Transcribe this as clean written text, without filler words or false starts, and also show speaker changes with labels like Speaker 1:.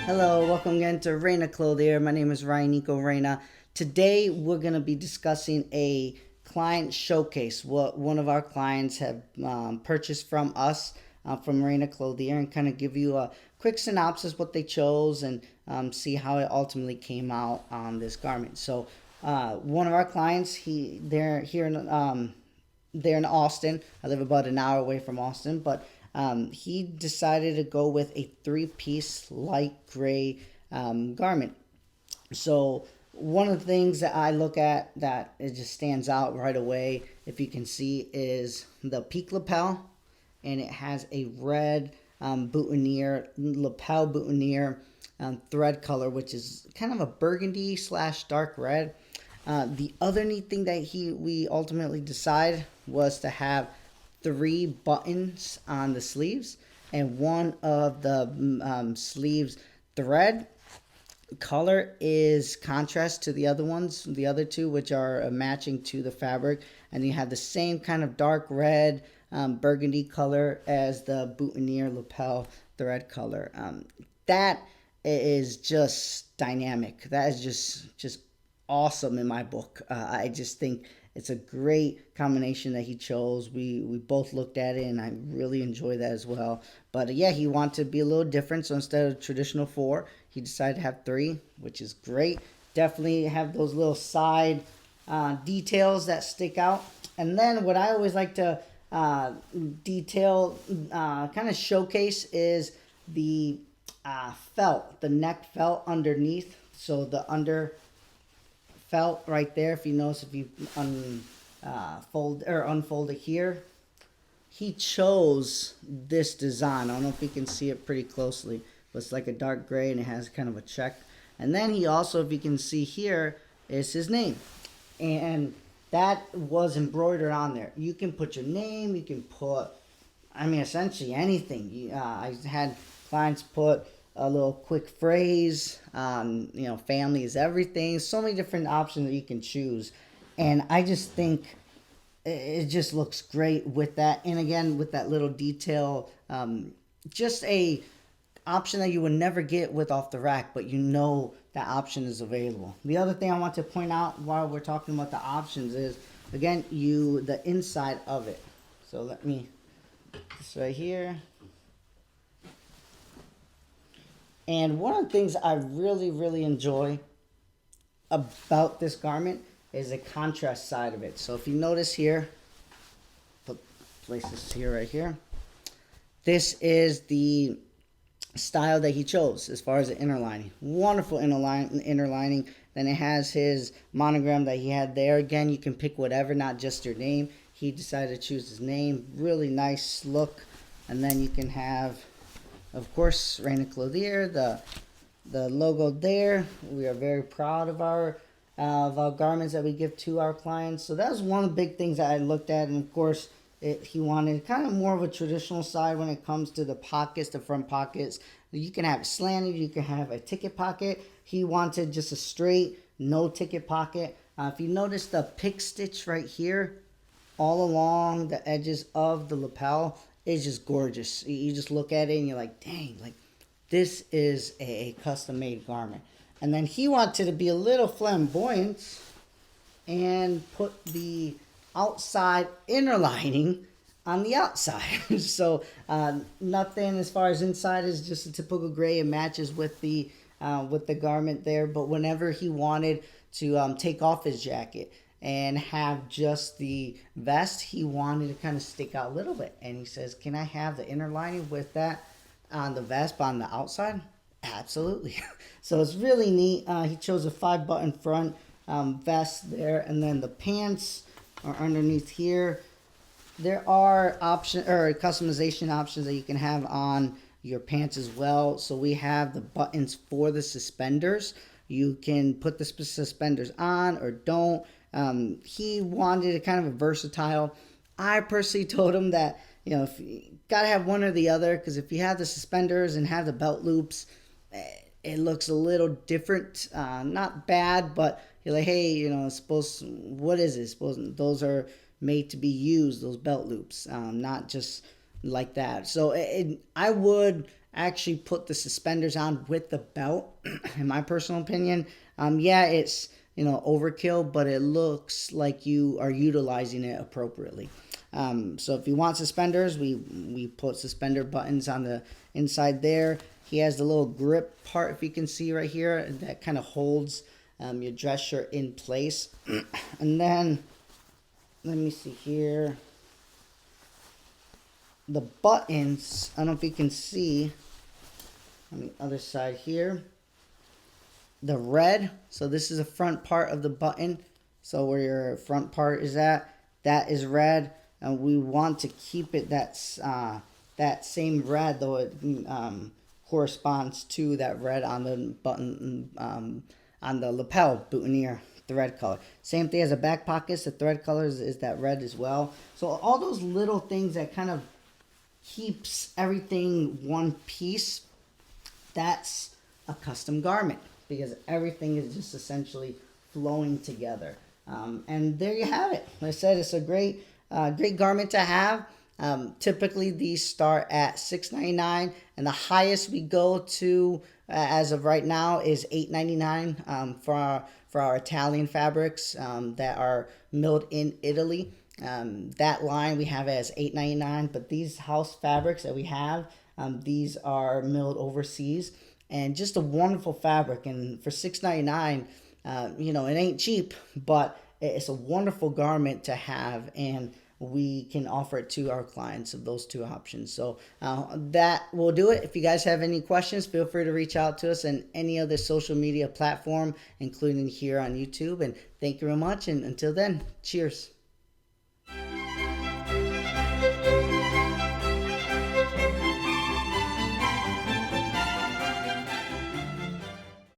Speaker 1: Hello, welcome again to Reina Clothier. My name is Ryan Nico Reina. Today we're going to be discussing a client showcase, what one of our clients have purchased from us, from Reina Clothier, and kind of give you a quick synopsis what they chose and see how it ultimately came out on this garment. So one of our clients, they're in Austin. I live about an hour away from Austin, but he decided to go with a three-piece light gray garment. So one of the things that I look at that it just stands out right away, if you can see, is the peak lapel, and it has a red boutonniere, lapel boutonniere thread color, which is kind of a burgundy slash dark red. The other neat thing that we ultimately decided was to have three buttons on the sleeves, and one of the sleeves thread color is contrast to the other ones, the other two, which are matching to the fabric, and you have the same kind of dark red burgundy color as the boutonniere lapel thread color. That is just dynamic. That is just awesome in my book. I just think it's a great combination that he chose. We both looked at it, and I really enjoy that as well. But yeah, he wanted to be a little different, so instead of traditional four, he decided to have three, which is great. Definitely have those little side details that stick out. And then what I always like to kind of showcase is the felt, the neck felt underneath. So the under felt right there, if you notice, if you unfold it here, he chose this design. I don't know if you can see it pretty closely, but it's like a dark gray and it has kind of a check. And then he also, if you can see here, is his name, and that was embroidered on there. You can put your name, you can put, I mean, essentially anything. I had clients put a little quick phrase, family is everything. So many different options that you can choose. And I just think it just looks great with that. And again, with that little detail, just a option that you would never get with off the rack, but that option is available. The other thing I want to point out while we're talking about the options is, again, the inside of it. So let me, this right here. And one of the things I really, really enjoy about this garment is the contrast side of it. So if you notice here, place this here, right here. This is the style that he chose as far as the inner lining. Wonderful inner lining. Then it has his monogram that he had there. Again, you can pick whatever, not just your name. He decided to choose his name. Really nice look. And then you can have, of course, Reina Clothier, the logo there. We are very proud of our garments that we give to our clients. So that was one of the big things that I looked at. And of course, he wanted kind of more of a traditional side when it comes to the pockets, the front pockets. You can have it slanted, you can have a ticket pocket. He wanted just a straight, no ticket pocket. If you notice the pick stitch right here, all along the edges of the lapel, is just gorgeous. You just look at it and you're like, dang, like this is a custom made garment. And then he wanted to be a little flamboyant and put the outside inner lining on the outside. So nothing as far as inside is just a typical gray. It matches with the garment there. But whenever he wanted to take off his jacket and have just the vest, he wanted to kind of stick out a little bit. And he says, can I have the inner lining with that on the vest, but on the outside? Absolutely. So it's really neat. He chose a 5-button front vest there, and then the pants are underneath here. There are customization options that you can have on your pants as well. So we have the buttons for the suspenders. You can put the suspenders on or don't. He wanted a kind of a versatile. I personally told him that, if you gotta have one or the other, because if you have the suspenders and have the belt loops, it looks a little different. Not bad, but you're like, hey, what is it? Suppose those are made to be used, those belt loops, not just like that. So I would actually put the suspenders on with the belt, in my personal opinion, yeah, it's, you know, overkill, but it looks like you are utilizing it appropriately. So if you want suspenders, we put suspender buttons on the inside there. He has the little grip part, if you can see right here, that kind of holds your dress shirt in place. And then, let me see here. The buttons, I don't know if you can see on the other side here. The red, so this is the front part of the button. So where your front part is at, that is red. And we want to keep it that same red, though it corresponds to that red on the button, on the lapel boutonniere, the red color. Same thing as the back pockets, the thread color is that red as well. So all those little things that kind of keeps everything one piece, that's a custom garment, because everything is just essentially flowing together. And there you have it. Like I said, it's a great garment to have. Typically these start at $6.99, and the highest we go to as of right now is $8.99 for our Italian fabrics that are milled in Italy. That line we have as $8.99, but these house fabrics that we have, these are milled overseas, and just a wonderful fabric. And for $6.99, you know, it ain't cheap, but it's a wonderful garment to have, and we can offer it to our clients of those two options. So that will do it. If you guys have any questions, feel free to reach out to us on any other social media platform, including here on YouTube. And thank you very much. And until then, cheers.